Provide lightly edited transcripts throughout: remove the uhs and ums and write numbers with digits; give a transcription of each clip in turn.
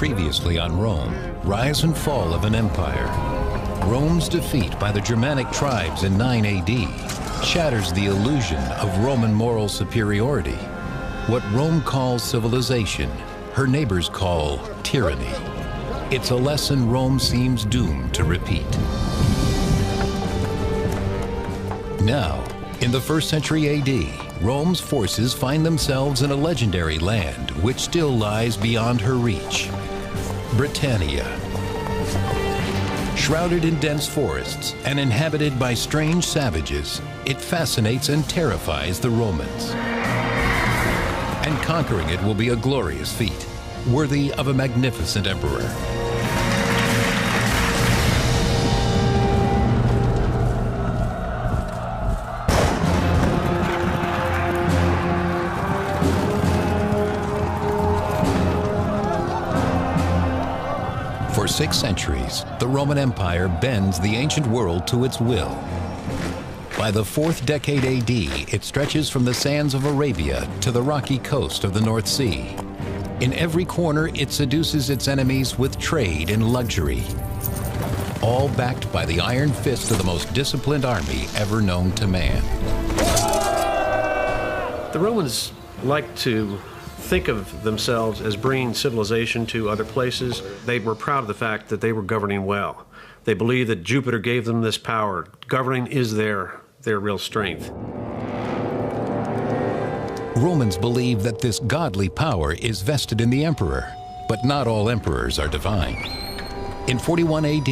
Previously on Rome, rise and fall of an empire. Rome's defeat by the Germanic tribes in 9 AD shatters the illusion of Roman moral superiority. What Rome calls civilization, her neighbors call tyranny. It's a lesson Rome seems doomed to repeat. Now, in the 1st century AD, Rome's forces find themselves in a legendary land which still lies beyond her reach. Britannia. Shrouded in dense forests and inhabited by strange savages, it fascinates and terrifies the Romans. And conquering it will be a glorious feat, worthy of a magnificent emperor. For 6 centuries, the Roman Empire bends the ancient world to its will. By the 4th decade AD, it stretches from the sands of Arabia to the rocky coast of the North Sea. In every corner, it seduces its enemies with trade and luxury, all backed by the iron fist of the most disciplined army ever known to man. The Romans like to think of themselves as bringing civilization to other places. They were proud of the fact that they were governing well. They believed that Jupiter gave them this power. Governing is their real strength. Romans believe that this godly power is vested in the emperor, but not all emperors are divine. In 41 AD,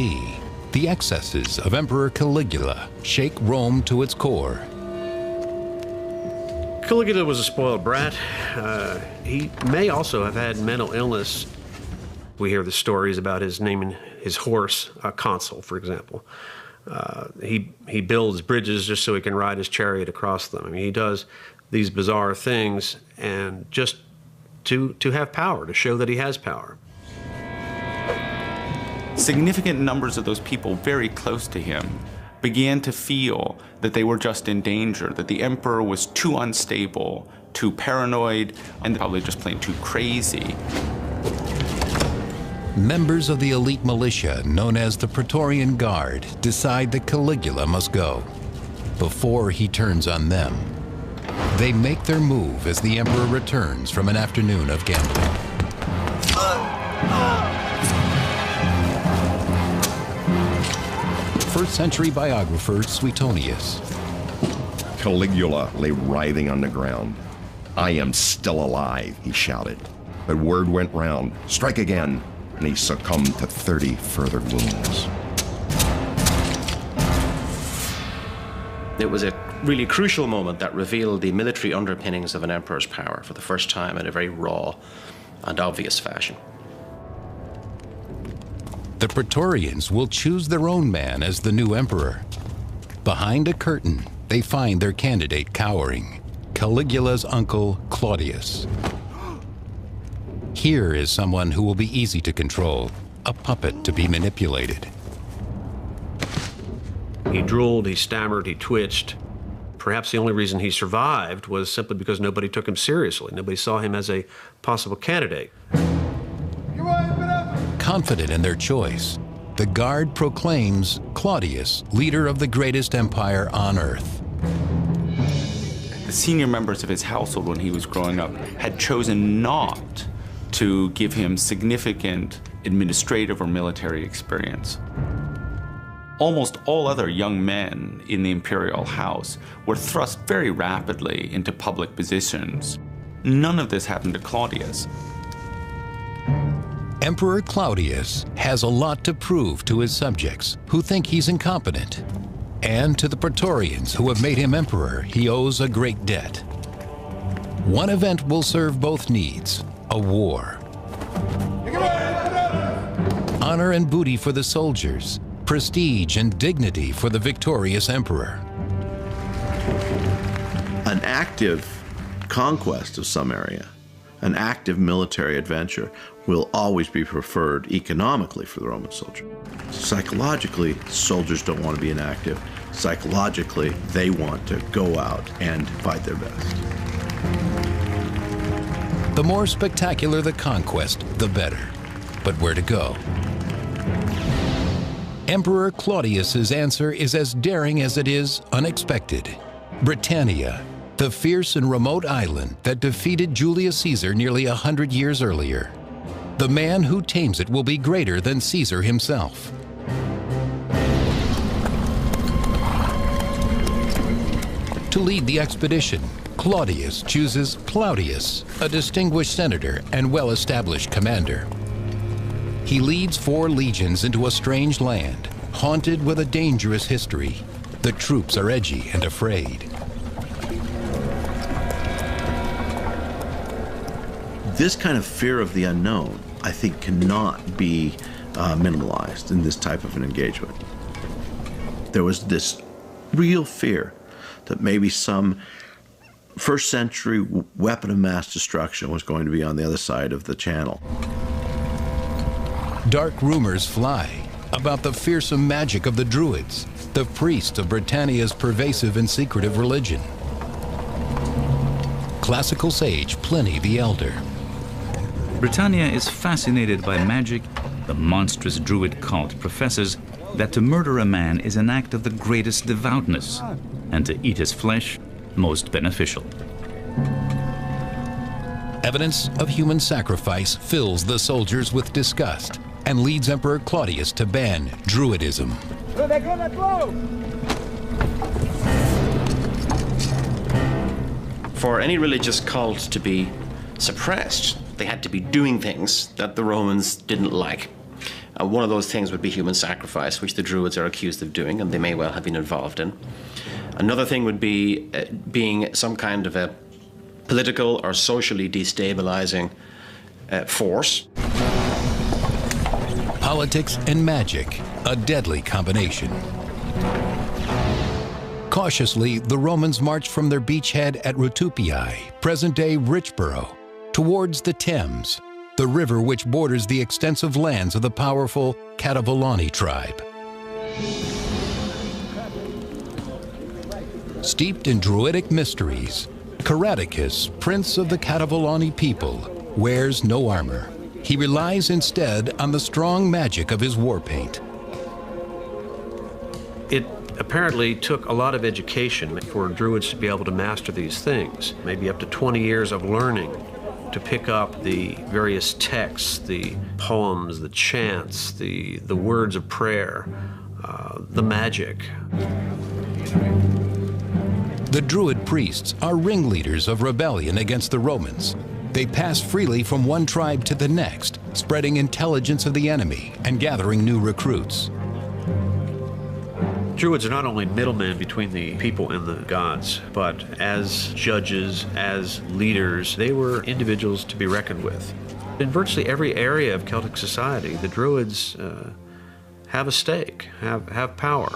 the excesses of Emperor Caligula shake Rome to its core. Caligula was a spoiled brat. He may also have had mental illness. We hear the stories about his naming his horse a consul, for example. He builds bridges just so he can ride his chariot across them. I mean, he does these bizarre things and just to have power, to show that he has power. Significant numbers of those people very close to him began to feel that they were just in danger, that the emperor was too unstable, too paranoid, and probably just plain too crazy. Members of the elite militia, known as the Praetorian Guard, decide that Caligula must go before he turns on them. They make their move as the emperor returns from an afternoon of gambling. 1st century biographer Suetonius. Caligula lay writhing on the ground. "I am still alive," he shouted. But word went round, "Strike again," and he succumbed to 30 further wounds. It was a really crucial moment that revealed the military underpinnings of an emperor's power for the first time in a very raw and obvious fashion. The Praetorians will choose their own man as the new emperor. Behind a curtain, they find their candidate cowering, Caligula's uncle, Claudius. Here is someone who will be easy to control, a puppet to be manipulated. He drooled, he stammered, he twitched. Perhaps the only reason he survived was simply because nobody took him seriously. Nobody saw him as a possible candidate. Confident in their choice, the Guard proclaims Claudius leader of the greatest empire on earth. The senior members of his household when he was growing up had chosen not to give him significant administrative or military experience. Almost all other young men in the imperial house were thrust very rapidly into public positions. None of this happened to Claudius. Emperor Claudius has a lot to prove to his subjects who think he's incompetent. And to the Praetorians who have made him emperor, he owes a great debt. One event will serve both needs, a war. Honor and booty for the soldiers, prestige and dignity for the victorious emperor. An active conquest of some area, an active military adventure, will always be preferred economically for the Roman soldier. Psychologically, soldiers don't want to be inactive. Psychologically, they want to go out and fight their best. The more spectacular the conquest, the better. but where to go. Emperor Claudius's answer is as daring as it is unexpected. Britannia, the fierce and remote island that defeated Julius Caesar nearly 100 years earlier. The man who tames it will be greater than Caesar himself. To lead the expedition, Claudius chooses Claudius, a distinguished senator and well-established commander. He leads 4 legions into a strange land, haunted with a dangerous history. The troops are edgy and afraid. This kind of fear of the unknown, I think, cannot be minimalized in this type of an engagement. There was this real fear that maybe some first century weapon of mass destruction was going to be on the other side of the channel. Dark rumors fly about the fearsome magic of the Druids, the priests of Britannia's pervasive and secretive religion. Classical sage Pliny the Elder. Britannia is fascinated by magic. The monstrous Druid cult professes that to murder a man is an act of the greatest devoutness, and to eat his flesh, most beneficial. Evidence of human sacrifice fills the soldiers with disgust and leads Emperor Claudius to ban Druidism. For any religious cult to be suppressed, they had to be doing things that the Romans didn't like. One of those things would be human sacrifice, which the Druids are accused of doing, and they may well have been involved in. Another thing would be being some kind of a political or socially destabilizing force. Politics and magic, a deadly combination. Cautiously, the Romans marched from their beachhead at Rutupii, present-day Richborough, towards the Thames, the river which borders the extensive lands of the powerful Catavolani tribe. Steeped in Druidic mysteries, Caradicus, prince of the Catavolani people, wears no armor. He relies instead on the strong magic of his war paint. It apparently took a lot of education for Druids to be able to master these things, maybe up to 20 years of learning to pick up the various texts, the poems, the chants, the words of prayer, the magic. The Druid priests are ringleaders of rebellion against the Romans. They pass freely from one tribe to the next, spreading intelligence of the enemy and gathering new recruits. Druids are not only middlemen between the people and the gods, but as judges, as leaders, they were individuals to be reckoned with. In virtually every area of Celtic society, the Druids have a stake, have power.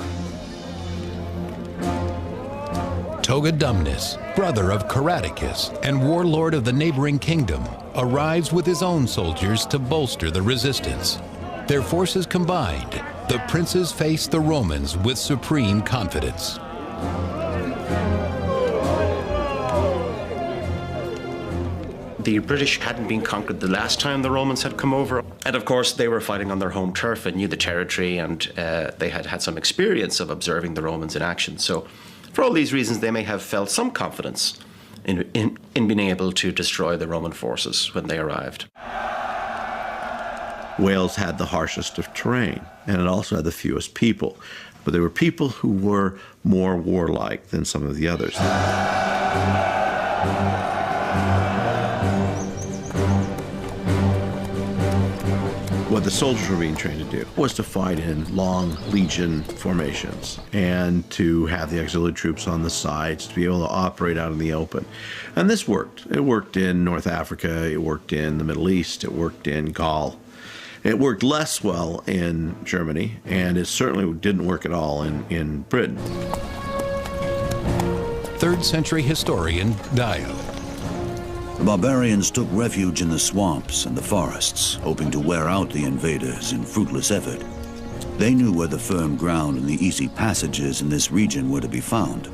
Togodumnus, brother of Caradicus and warlord of the neighboring kingdom, arrives with his own soldiers to bolster the resistance. Their forces combined, the princes face the Romans with supreme confidence. The British hadn't been conquered the last time the Romans had come over. And of course, they were fighting on their home turf and knew the territory, and they had had some experience of observing the Romans in action. So for all these reasons, they may have felt some confidence in being able to destroy the Roman forces when they arrived. Wales had the harshest of terrain, and it also had the fewest people. But there were people who were more warlike than some of the others. What the soldiers were being trained to do was to fight in long legion formations and to have the auxiliary troops on the sides to be able to operate out in the open. And this worked. It worked in North Africa, it worked in the Middle East, it worked in Gaul. It worked less well in Germany, and it certainly didn't work at all in Britain. 3rd century historian Dio. The barbarians took refuge in the swamps and the forests, hoping to wear out the invaders in fruitless effort. They knew where the firm ground and the easy passages in this region were to be found.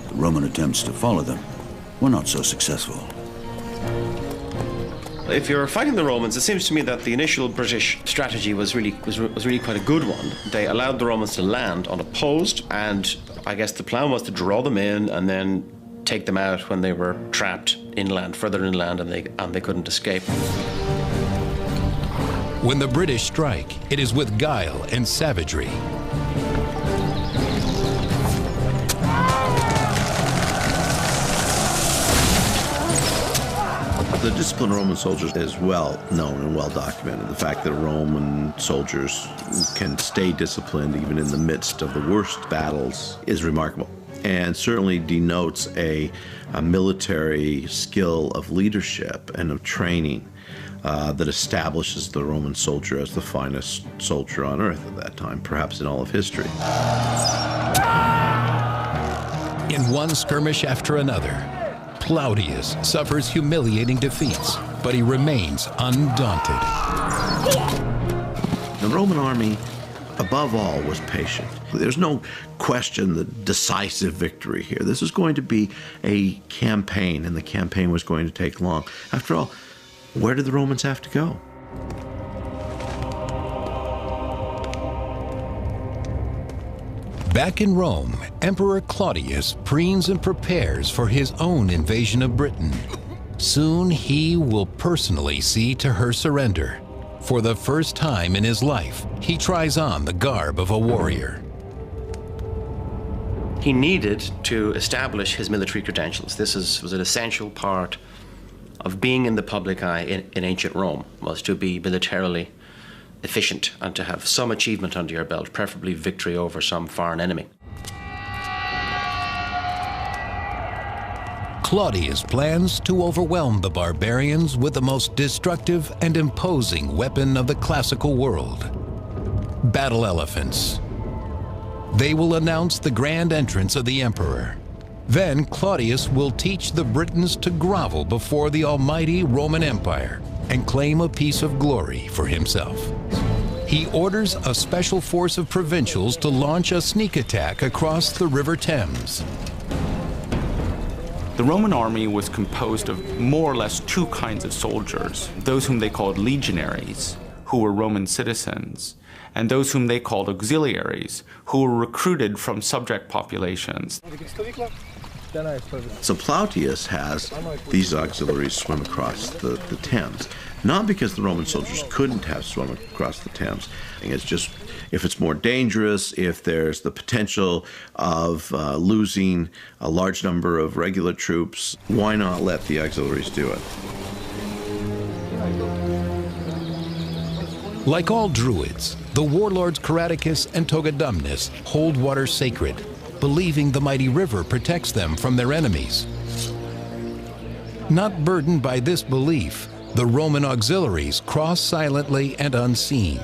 The Roman attempts to follow them were not so successful. If you're fighting the Romans, it seems to me that the initial British strategy was really quite a good one. They allowed the Romans to land unopposed, and I guess the plan was to draw them in and then take them out when they were trapped inland, further inland, and they couldn't escape. When the British strike, it is with guile and savagery. The discipline of Roman soldiers is well known and well documented. The fact that Roman soldiers can stay disciplined even in the midst of the worst battles is remarkable, and certainly denotes a military skill of leadership and of training that establishes the Roman soldier as the finest soldier on earth at that time, perhaps in all of history. In one skirmish after another, Claudius suffers humiliating defeats, but he remains undaunted. The Roman army, above all, was patient. There's no question the decisive victory here. This was going to be a campaign, and the campaign was going to take long. After all, where did the Romans have to go? Back in Rome, Emperor Claudius preens and prepares for his own invasion of Britain. Soon he will personally see to her surrender. For the first time in his life, he tries on the garb of a warrior. He needed to establish his military credentials. This was an essential part of being in the public eye in ancient Rome, was to be militarily efficient and to have some achievement under your belt, preferably victory over some foreign enemy. Claudius plans to overwhelm the barbarians with the most destructive and imposing weapon of the classical world: battle elephants. They will announce the grand entrance of the emperor. Then Claudius will teach the Britons to grovel before the almighty Roman Empire and claim a piece of glory for himself. He orders a special force of provincials to launch a sneak attack across the River Thames. The Roman army was composed of more or less two kinds of soldiers: those whom they called legionaries, who were Roman citizens, and those whom they called auxiliaries, who were recruited from subject populations. So Plautius has these auxiliaries swim across the Thames, not because the Roman soldiers couldn't have swum across the Thames. It's just, if it's more dangerous, if there's the potential of losing a large number of regular troops, why not let the auxiliaries do it? Like all Druids, the warlords Caradicus and Togodumnus hold water sacred, believing the mighty river protects them from their enemies. Not burdened by this belief, the Roman auxiliaries cross silently and unseen.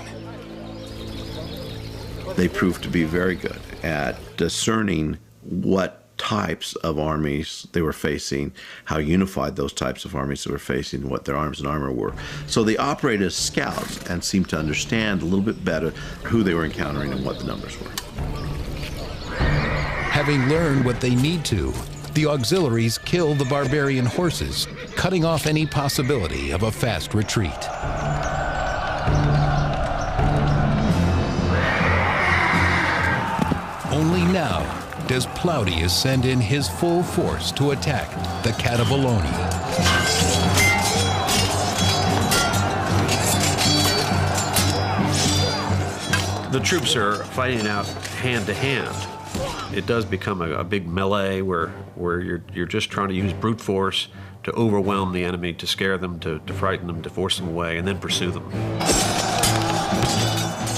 They proved to be very good at discerning what types of armies they were facing, how unified those types of armies they were facing, what their arms and armor were. So they operated as scouts and seemed to understand a little bit better who they were encountering and what the numbers were. Having learned what they need to, the auxiliaries kill the barbarian horses, cutting off any possibility of a fast retreat. Only now does Plautius send in his full force to attack the Cativoloni. The troops are fighting out hand to hand. It does become a big melee where you're just trying to use brute force to overwhelm the enemy, to scare them, to frighten them, to force them away, and then pursue them.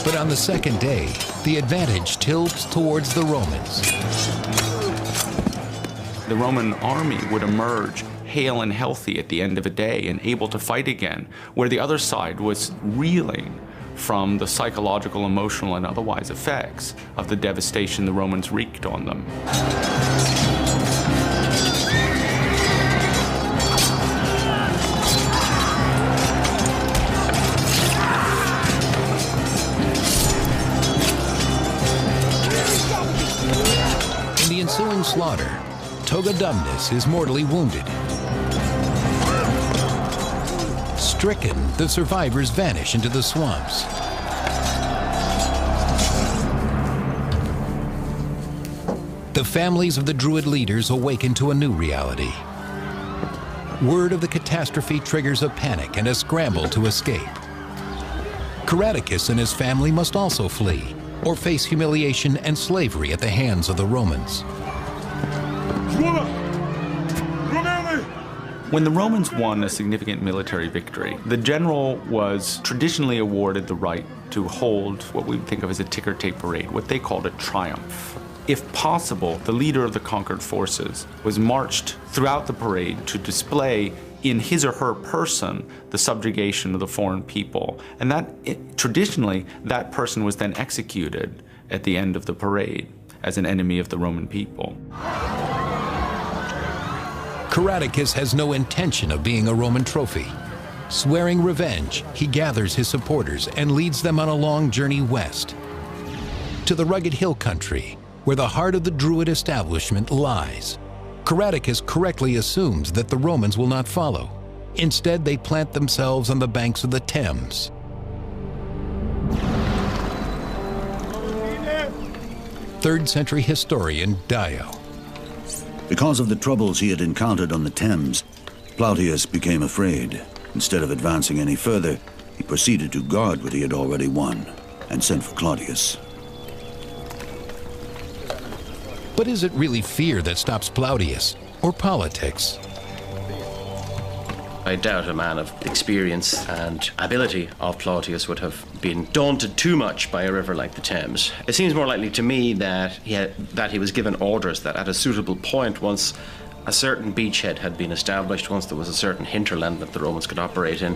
But on the second day, the advantage tilts towards the Romans. The Roman army would emerge hale and healthy at the end of a day and able to fight again, where the other side was reeling from the psychological, emotional, and otherwise effects of the devastation the Romans wreaked on them. In the ensuing slaughter, Togodumnus is mortally wounded. Stricken, the survivors vanish into the swamps. The families of the Druid leaders awaken to a new reality. Word of the catastrophe triggers a panic and a scramble to escape. Caradicus and his family must also flee, or face humiliation and slavery at the hands of the Romans. When the Romans won a significant military victory, the general was traditionally awarded the right to hold what we think of as a ticker tape parade, what they called a triumph. If possible, the leader of the conquered forces was marched throughout the parade to display in his or her person the subjugation of the foreign people. And traditionally, that person was then executed at the end of the parade as an enemy of the Roman people. Caradicus has no intention of being a Roman trophy. Swearing revenge, he gathers his supporters and leads them on a long journey west to the rugged hill country where the heart of the Druid establishment lies. Caradicus correctly assumes that the Romans will not follow. Instead, they plant themselves on the banks of the Thames. Third-century historian Dio. Because of the troubles he had encountered on the Thames, Plautius became afraid. Instead of advancing any further, he proceeded to guard what he had already won and sent for Claudius. But is it really fear that stops Plautius, or politics? I doubt a man of experience and ability of Plautius would have been daunted too much by a river like the Thames. It seems more likely to me that he was given orders that at a suitable point, once a certain beachhead had been established, once there was a certain hinterland that the Romans could operate in,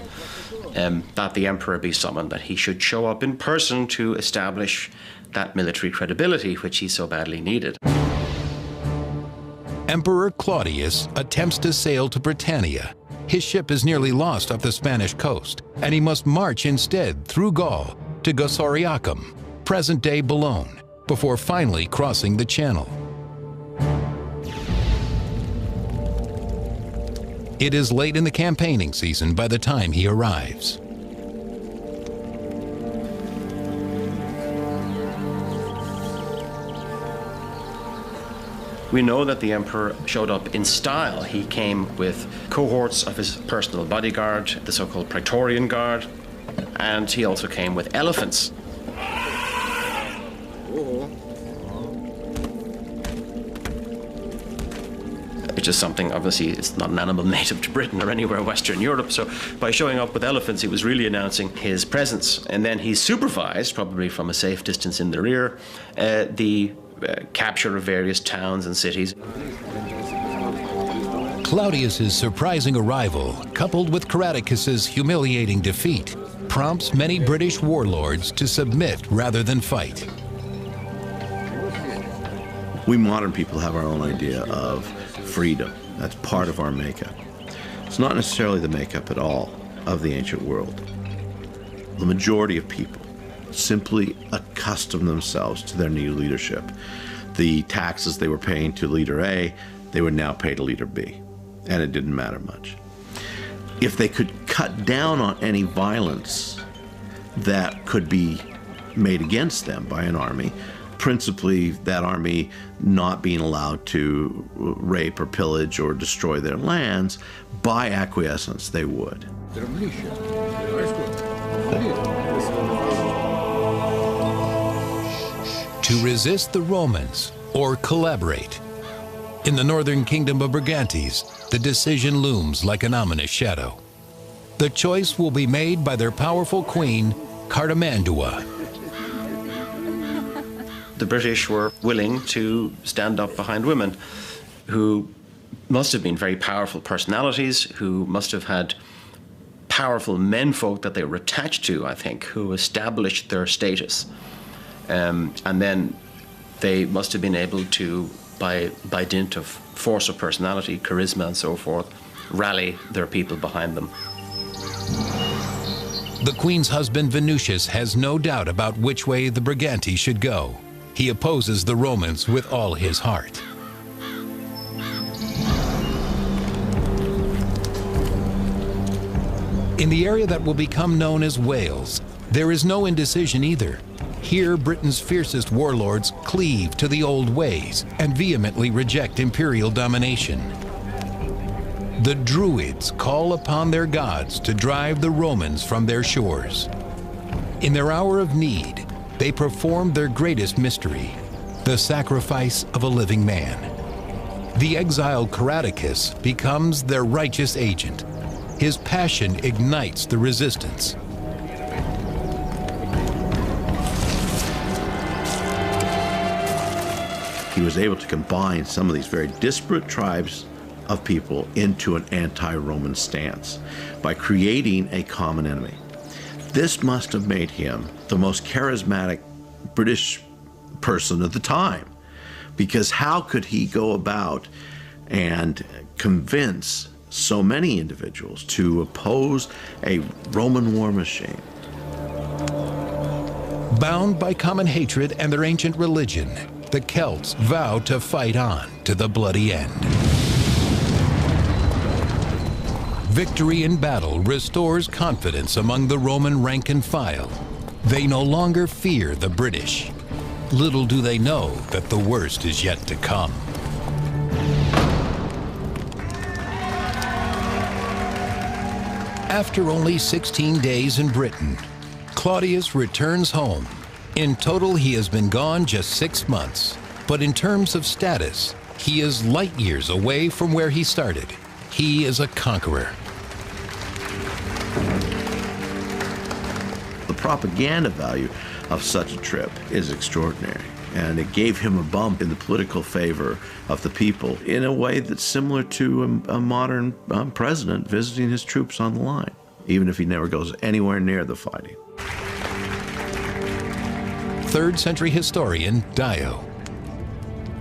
that the emperor be summoned, that he should show up in person to establish that military credibility which he so badly needed. Emperor Claudius attempts to sail to Britannia. His ship is nearly lost off the Spanish coast, and he must march instead through Gaul to Gossariacum, present-day Boulogne, before finally crossing the Channel. It is late in the campaigning season by the time he arrives. We know that the emperor showed up in style. He came with cohorts of his personal bodyguard, the so-called Praetorian Guard, and he also came with elephants. Which is something, obviously, it's not an animal native to Britain or anywhere in Western Europe, so by showing up with elephants, he was really announcing his presence. And then he supervised, probably from a safe distance in the rear, the capture of various towns and cities. Claudius's surprising arrival, coupled with Caradicus's humiliating defeat, prompts many British warlords to submit rather than fight. We modern people have our own idea of freedom. That's part of our makeup. It's not necessarily the makeup at all of the ancient world. The majority of people simply accustom themselves to their new leadership. The taxes they were paying to leader A, they would now pay to leader B, and it didn't matter much. If they could cut down on any violence that could be made against them by an army, principally that army not being allowed to rape or pillage or destroy their lands, by acquiescence they would. To resist the Romans or collaborate. In the northern kingdom of Brigantes, the decision looms like an ominous shadow. The choice will be made by their powerful queen, Cartimandua. The British were willing to stand up behind women who must have been very powerful personalities, who must have had powerful menfolk that they were attached to, I think, who established their status. And then they must have been able to, by dint of force of personality, charisma and so forth, rally their people behind them. The queen's husband Venusius has no doubt about which way the Briganti should go. He opposes the Romans with all his heart. In the area that will become known as Wales, there is no indecision either. Here, Britain's fiercest warlords cleave to the old ways and vehemently reject imperial domination. The Druids call upon their gods to drive the Romans from their shores. In their hour of need, they perform their greatest mystery, the sacrifice of a living man. The exiled Caradicus becomes their righteous agent. His passion ignites the resistance. He was able to combine some of these very disparate tribes of people into an anti-Roman stance by creating a common enemy. This must have made him the most charismatic British person of the time, because how could he go about and convince so many individuals to oppose a Roman war machine? Bound by common hatred and their ancient religion, the Celts vow to fight on to the bloody end. Victory in battle restores confidence among the Roman rank and file. They no longer fear the British. Little do they know that the worst is yet to come. After only 16 days in Britain, Claudius returns home. In total, he has been gone just 6 months. But in terms of status, he is light years away from where he started. He is a conqueror. The propaganda value of such a trip is extraordinary, and it gave him a bump in the political favor of the people in a way that's similar to a modern president visiting his troops on the line, even if he never goes anywhere near the fighting. 3rd century historian Dio.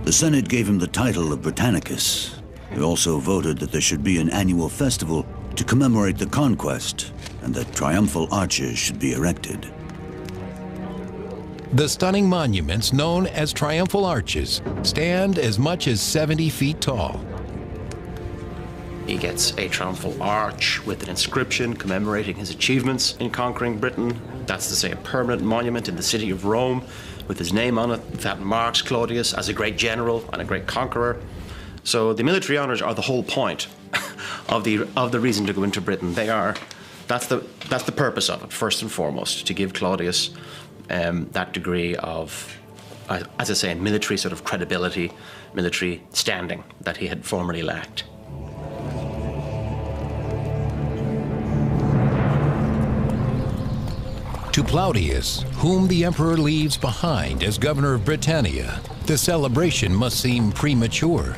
The Senate gave him the title of Britannicus. They also voted that there should be an annual festival to commemorate the conquest, and that triumphal arches should be erected. The stunning monuments, known as triumphal arches, stand as much as 70 feet tall. He gets a triumphal arch with an inscription commemorating his achievements in conquering Britain. That's to say, a permanent monument in the city of Rome with his name on it that marks Claudius as a great general and a great conqueror. So the military honors are the whole point of the reason to go into Britain. That's the purpose of it, first and foremost, to give Claudius that degree of, as I say, military sort of credibility, military standing that he had formerly lacked. To Claudius, whom the emperor leaves behind as governor of Britannia, the celebration must seem premature.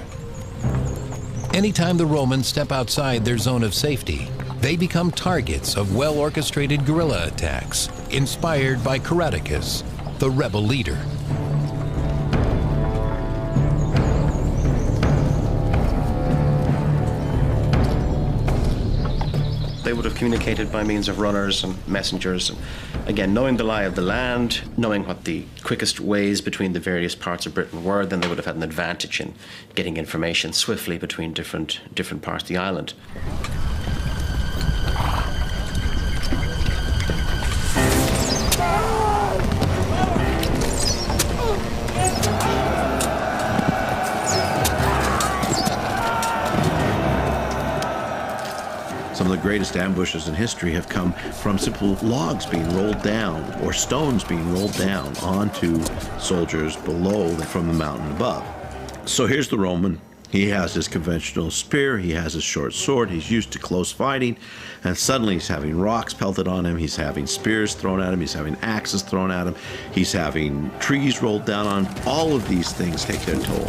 Anytime the Romans step outside their zone of safety, they become targets of well-orchestrated guerrilla attacks, inspired by Caradicus, the rebel leader. They would have communicated by means of runners and messengers. And again, knowing the lie of the land, knowing what the quickest ways between the various parts of Britain were, then they would have had an advantage in getting information swiftly between different parts of the island. Some of the greatest ambushes in history have come from simple logs being rolled down or stones being rolled down onto soldiers below from the mountain above. So here's the Roman. He has his conventional spear, he has his short sword, he's used to close fighting, and suddenly he's having rocks pelted on him, he's having spears thrown at him, he's having axes thrown at him, he's having trees rolled down on him. All of these things take their toll.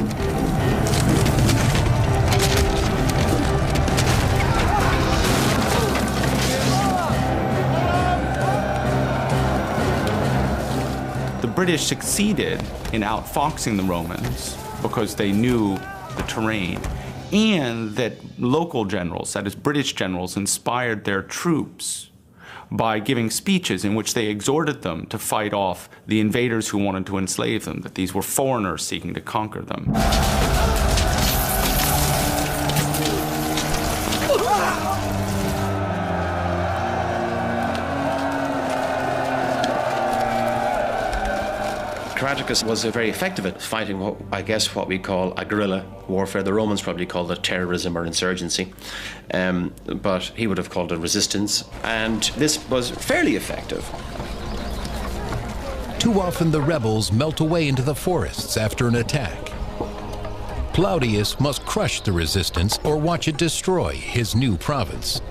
The British succeeded in outfoxing the Romans because they knew the terrain, and that local generals, that is British generals, inspired their troops by giving speeches in which they exhorted them to fight off the invaders who wanted to enslave them, that these were foreigners seeking to conquer them. Caratacus was very effective at fighting what we call a guerrilla warfare. The Romans probably called it terrorism or insurgency, but he would have called it resistance, and this was fairly effective. Too often the rebels melt away into the forests after an attack. Plautius must crush the resistance or watch it destroy his new province.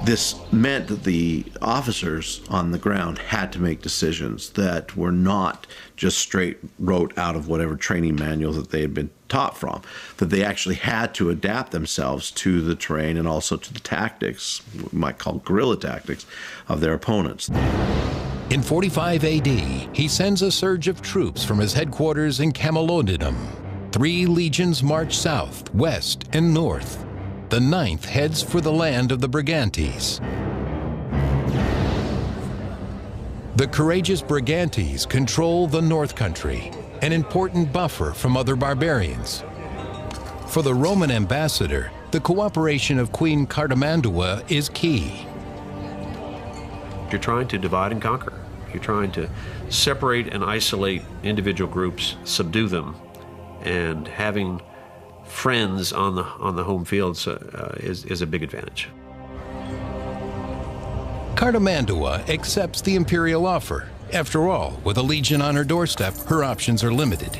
This meant that the officers on the ground had to make decisions that were not just straight wrote out of whatever training manuals that they had been taught from, that they actually had to adapt themselves to the terrain and also to the tactics, we might call guerrilla tactics, of their opponents. In 45 AD, he sends a surge of troops from his headquarters in Camalodunum. 3 legions march south, west, and north. The 9th heads for the land of the Brigantes. The courageous Brigantes control the North Country, an important buffer from other barbarians. For the Roman ambassador, the cooperation of Queen Cartimandua is key. You're trying to divide and conquer. You're trying to separate and isolate individual groups, subdue them, and having friends on the home fields is a big advantage. Cartimandua accepts the imperial offer. After all, with a legion on her doorstep, her options are limited.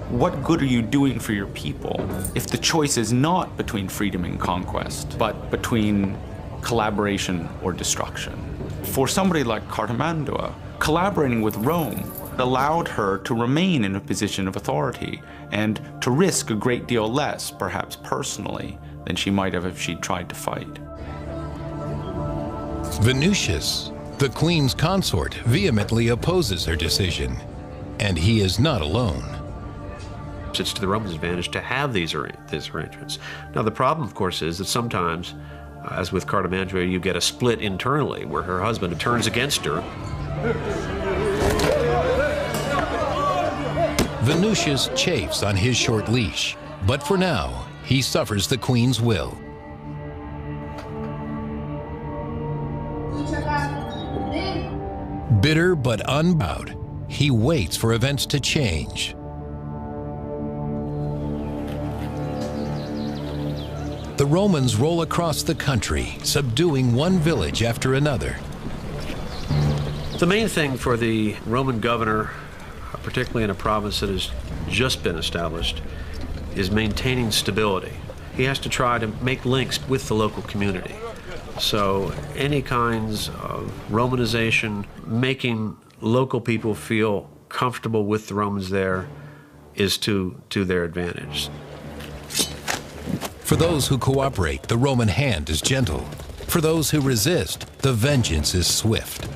What good are you doing for your people if the choice is not between freedom and conquest, but between collaboration or destruction? For somebody like Cartimandua, collaborating with Rome allowed her to remain in a position of authority and to risk a great deal less, perhaps personally, than she might have if she'd tried to fight. Venutius, the queen's consort, vehemently opposes her decision, and he is not alone. It's to the Romans' advantage to have these arrangements. Now, the problem, of course, is that sometimes, as with Cartimandua, you get a split internally where her husband turns against her. Venutius chafes on his short leash, but for now, he suffers the queen's will. Bitter but unbowed, he waits for events to change. The Romans roll across the country, subduing one village after another. The main thing for the Roman governor, particularly in a province that has just been established, is maintaining stability. He has to try to make links with the local community. So any kinds of Romanization, making local people feel comfortable with the Romans there, is to their advantage. For those who cooperate, the Roman hand is gentle. For those who resist, the vengeance is swift.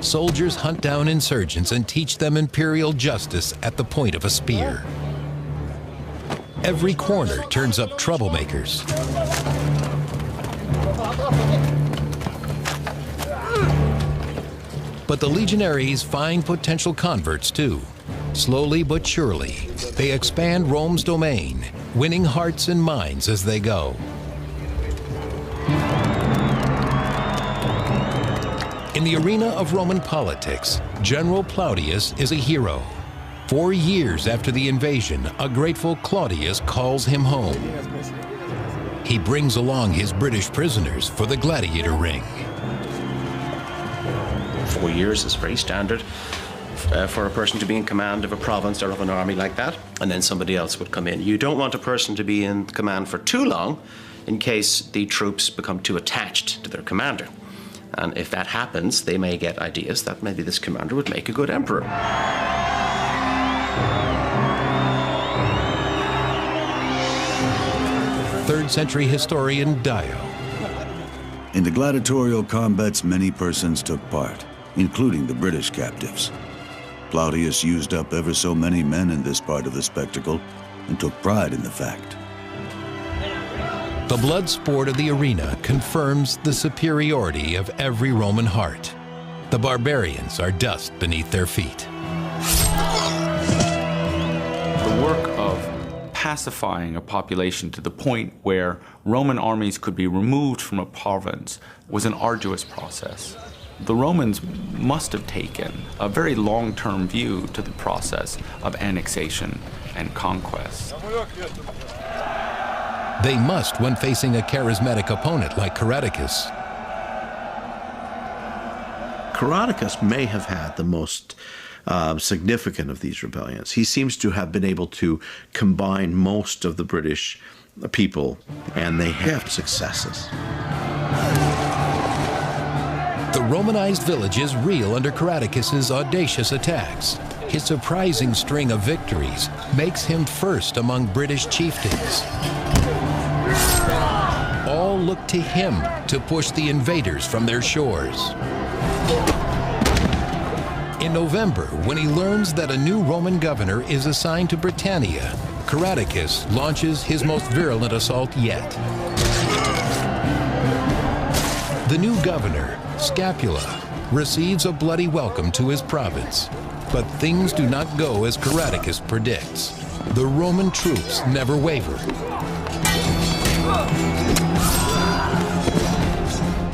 Soldiers hunt down insurgents and teach them imperial justice at the point of a spear. Every corner turns up troublemakers. But the legionaries find potential converts too. Slowly but surely, they expand Rome's domain, winning hearts and minds as they go. In the arena of Roman politics, General Plautius is a hero. 4 years after the invasion, a grateful Claudius calls him home. He brings along his British prisoners for the gladiator ring. 4 years is very standard for a person to be in command of a province or of an army like that, and then somebody else would come in. You don't want a person to be in command for too long in case the troops become too attached to their commander. And if that happens, they may get ideas that maybe this commander would make a good emperor. 3rd century historian Dio. In the gladiatorial combats, many persons took part, including the British captives. Plautius used up ever so many men in this part of the spectacle and took pride in the fact. The blood sport of the arena confirms the superiority of every Roman heart. The barbarians are dust beneath their feet. The work of pacifying a population to the point where Roman armies could be removed from a province was an arduous process. The Romans must have taken a very long-term view to the process of annexation and conquest. They must when facing a charismatic opponent like Caradicus. Caradicus may have had the most significant of these rebellions. He seems to have been able to combine most of the British people, and they have successes. The Romanized villages reel under Caradicus's audacious attacks. His surprising string of victories makes him first among British chieftains. All look to him to push the invaders from their shores. In November, when he learns that a new Roman governor is assigned to Britannia, Caradicus launches his most virulent assault yet. The new governor, Scapula, receives a bloody welcome to his province. But things do not go as Caradicus predicts. The Roman troops never waver.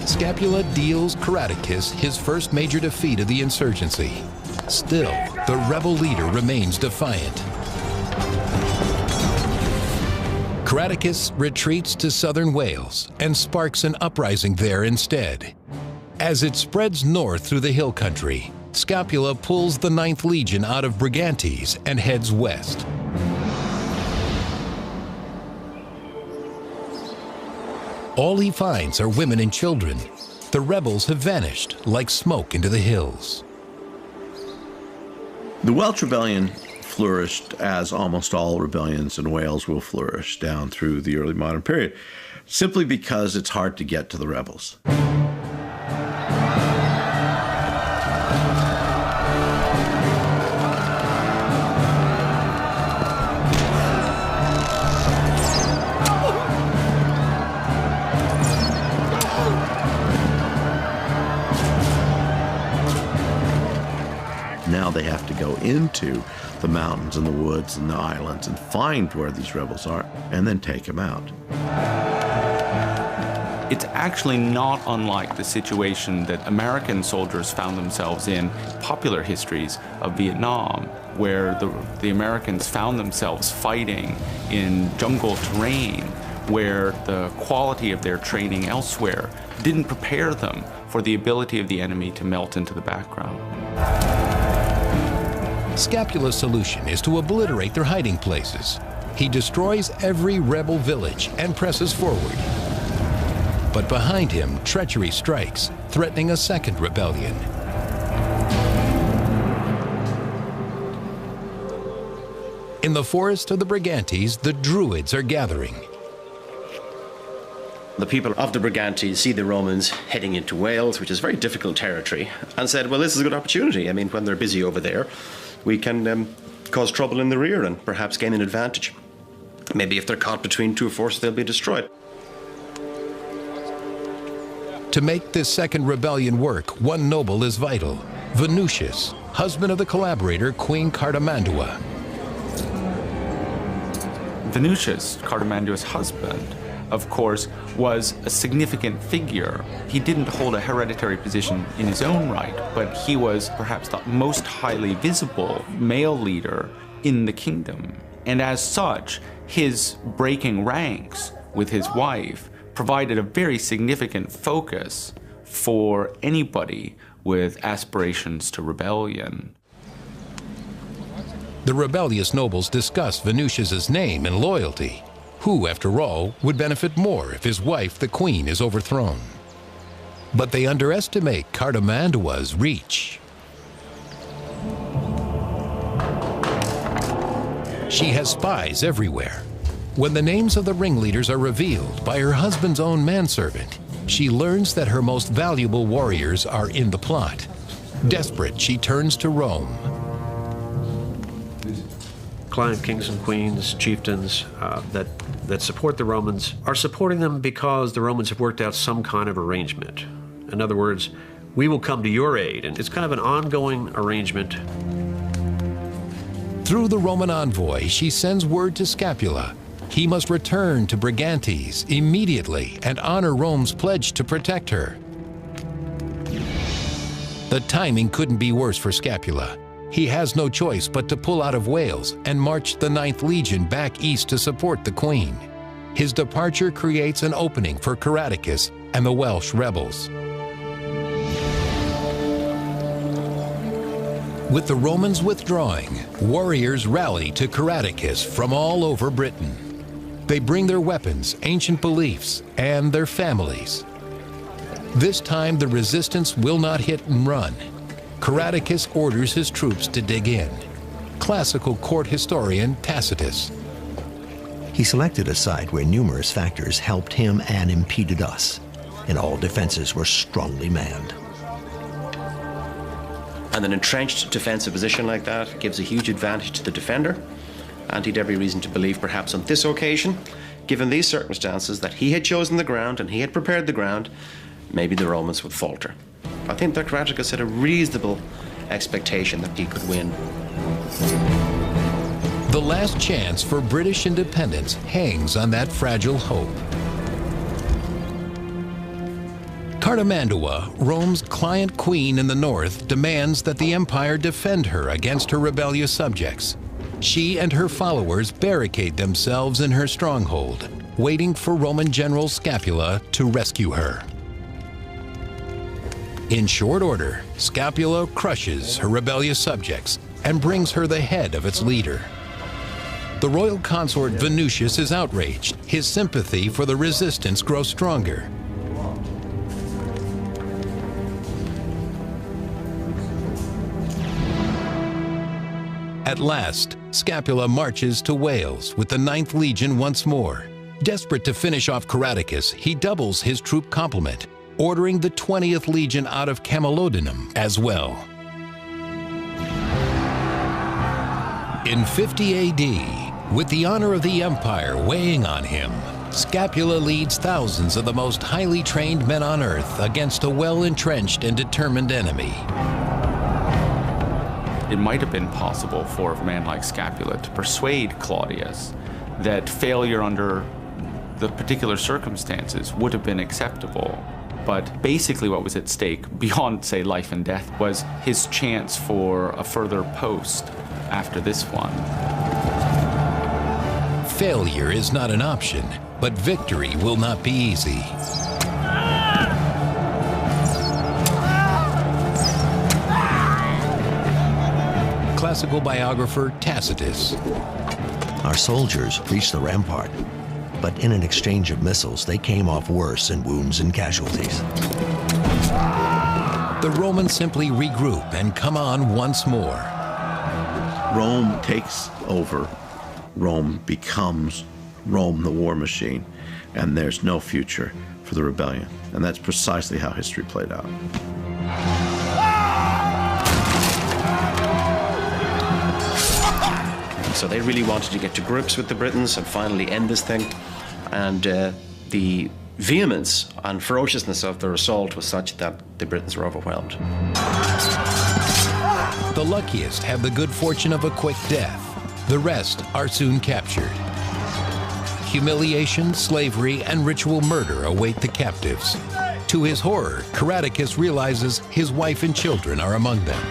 Scapula deals Caradicus his first major defeat of the insurgency. Still, the rebel leader remains defiant. Caradicus retreats to southern Wales and sparks an uprising there instead. As it spreads north through the hill country, Scapula pulls the 9th Legion out of Brigantes and heads west. All he finds are women and children. The rebels have vanished like smoke into the hills. The Welsh Rebellion flourished as almost all rebellions in Wales will flourish down through the early modern period, simply because it's hard to get to the rebels. Now they have to go into the mountains and the woods and the islands and find where these rebels are and then take them out. It's actually not unlike the situation that American soldiers found themselves in popular histories of Vietnam, where the Americans found themselves fighting in jungle terrain, where the quality of their training elsewhere didn't prepare them for the ability of the enemy to melt into the background. Scapula's solution is to obliterate their hiding places. He destroys every rebel village and presses forward. But behind him, treachery strikes, threatening a second rebellion. In the forest of the Brigantes, the Druids are gathering. The people of the Brigantes see the Romans heading into Wales, which is very difficult territory, and said, well, this is a good opportunity. I mean, when they're busy over there, we can cause trouble in the rear and perhaps gain an advantage. Maybe if they're caught between two forces, they'll be destroyed. To make this second rebellion work, one noble is vital, Venusius, husband of the collaborator Queen Cartimandua. Venusius, Cartimandua's husband, of course, was a significant figure. He didn't hold a hereditary position in his own right, but he was perhaps the most highly visible male leader in the kingdom. And as such, his breaking ranks with his wife provided a very significant focus for anybody with aspirations to rebellion. The rebellious nobles discuss Venusius's name and loyalty. Who, after all, would benefit more if his wife, the queen, is overthrown? But they underestimate Cartimandua's reach. She has spies everywhere. When the names of the ringleaders are revealed by her husband's own manservant, she learns that her most valuable warriors are in the plot. Desperate, she turns to Rome. Client kings and queens, chieftains that support the Romans are supporting them because the Romans have worked out some kind of arrangement. In other words, we will come to your aid, and it's kind of an ongoing arrangement. Through the Roman envoy, she sends word to Scapula. He must return to Brigantes immediately and honor Rome's pledge to protect her. The timing couldn't be worse for Scapula. He has no choice but to pull out of Wales and march the 9th Legion back east to support the Queen. His departure creates an opening for Caradocus and the Welsh rebels. With the Romans withdrawing, warriors rally to Caradocus from all over Britain. They bring their weapons, ancient beliefs, and their families. This time, the resistance will not hit and run. Caradocus orders his troops to dig in. Classical court historian Tacitus. He selected a site where numerous factors helped him and impeded us, and all defenses were strongly manned. And an entrenched defensive position like that gives a huge advantage to the defender, and he'd every reason to believe, perhaps on this occasion, given these circumstances, that he had chosen the ground and he had prepared the ground, maybe the Romans would falter. I think that Caradocus had a reasonable expectation that he could win. The last chance for British independence hangs on that fragile hope. Cartimandua, Rome's client queen in the north, demands that the empire defend her against her rebellious subjects. She and her followers barricade themselves in her stronghold, waiting for Roman general Scapula to rescue her. In short order, Scapula crushes her rebellious subjects and brings her the head of its leader. The royal consort Venutius is outraged. His sympathy for the resistance grows stronger. At last, Scapula marches to Wales with the 9th Legion once more. Desperate to finish off Caradocus, he doubles his troop complement, ordering the 20th Legion out of Camalodunum as well. In 50 AD, with the honor of the empire weighing on him, Scapula leads thousands of the most highly trained men on earth against a well-entrenched and determined enemy. It might have been possible for a man like Scapula to persuade Claudius that failure under the particular circumstances would have been acceptable. But basically what was at stake, beyond, say, life and death, was his chance for a further post after this one. Failure is not an option, but victory will not be easy. Classical biographer Tacitus. Our soldiers reached the rampart, but in an exchange of missiles, they came off worse in wounds and casualties. The Romans simply regroup and come on once more. Rome takes over. Rome becomes Rome, the war machine, and there's no future for the rebellion. And that's precisely how history played out. So they really wanted to get to grips with the Britons and finally end this thing. And the vehemence and ferociousness of their assault was such that the Britons were overwhelmed. The luckiest have the good fortune of a quick death. The rest are soon captured. Humiliation, slavery, and ritual murder await the captives. To his horror, Caradocus realizes his wife and children are among them.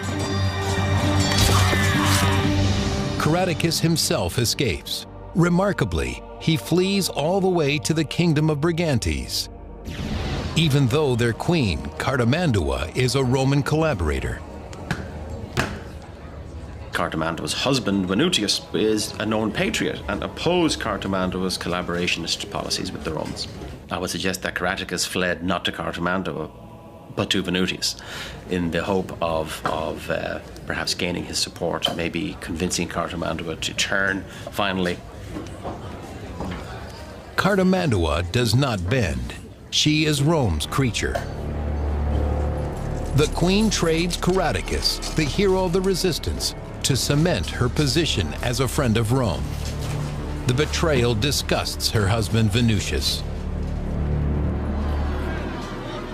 Caradocus himself escapes. Remarkably, he flees all the way to the kingdom of Brigantes, even though their queen, Cartimandua, is a Roman collaborator. Cartimandua's husband, Venutius, is a known patriot and opposed Cartimandua's collaborationist policies with the Romans. I would suggest that Caradocus fled not to Cartimandua, but to Venutius, in the hope of perhaps gaining his support, maybe convincing Cartimandua to turn, finally. Cartimandua does not bend. She is Rome's creature. The queen trades Caradocus, the hero of the resistance, to cement her position as a friend of Rome. The betrayal disgusts her husband Venutius.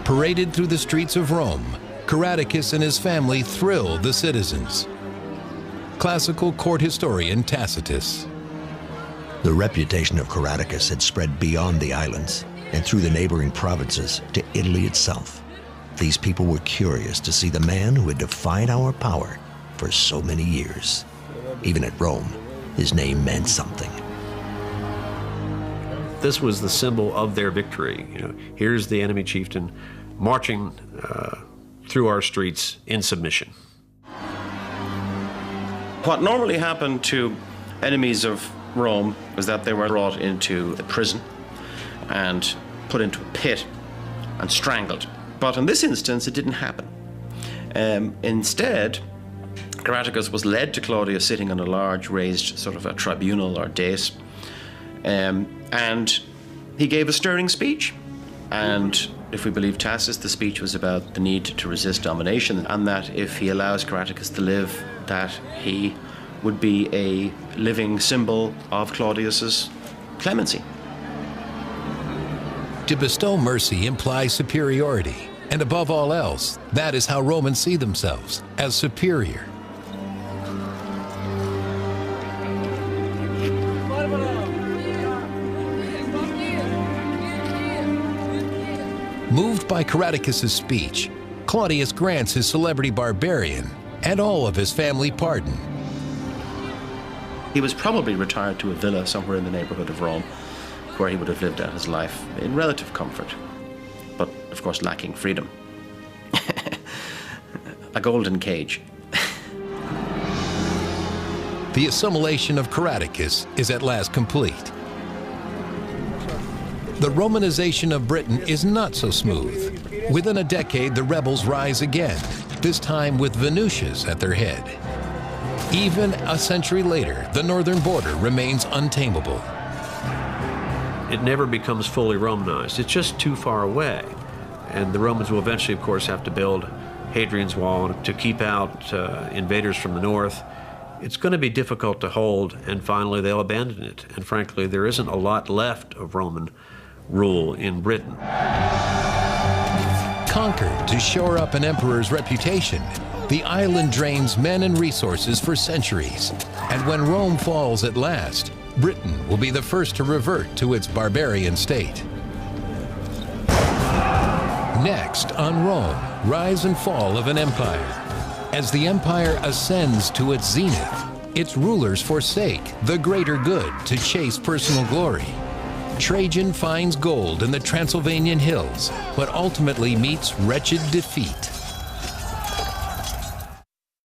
Paraded through the streets of Rome, Caradocus and his family thrill the citizens. classical court historian Tacitus. The reputation of Caradocus had spread beyond the islands and through the neighboring provinces to Italy itself. These people were curious to see the man who had defied our power for so many years. Even at Rome, his name meant something. This was the symbol of their victory. You know, here's the enemy chieftain marching through our streets in submission. What normally happened to enemies of Rome was that they were brought into a prison and put into a pit and strangled. But in this instance, it didn't happen. Instead, Caradocus was led to Claudius sitting on a large raised sort of a tribunal or dais, and he gave a stirring speech. And if we believe Tacitus, the speech was about the need to resist domination, and that if he allows Caradocus to live, that he would be a living symbol of Claudius's clemency. To bestow mercy implies superiority, and above all else, that is how Romans see themselves, as superior. Moved by Caradocus' speech, Claudius grants his celebrity barbarian and all of his family pardon. He was probably retired to a villa somewhere in the neighborhood of Rome, where he would have lived out his life in relative comfort, but of course lacking freedom. A golden cage. The assimilation of Caradocus is at last complete. The Romanization of Britain is not so smooth. Within a decade, the rebels rise again, this time with Venusius at their head. Even a century later, the northern border remains untamable. It never becomes fully Romanized. It's just too far away. And the Romans will eventually, of course, have to build Hadrian's Wall to keep out invaders from the north. It's going to be difficult to hold, and finally they'll abandon it. And frankly, there isn't a lot left of Roman rule in Britain. Conquered to shore up an emperor's reputation, the island drains men and resources for centuries. And when Rome falls at last, Britain will be the first to revert to its barbarian state. Next on Rome, rise and fall of an empire. As the empire ascends to its zenith, its rulers forsake the greater good to chase personal glory. Trajan finds gold in the Transylvanian hills, but ultimately meets wretched defeat.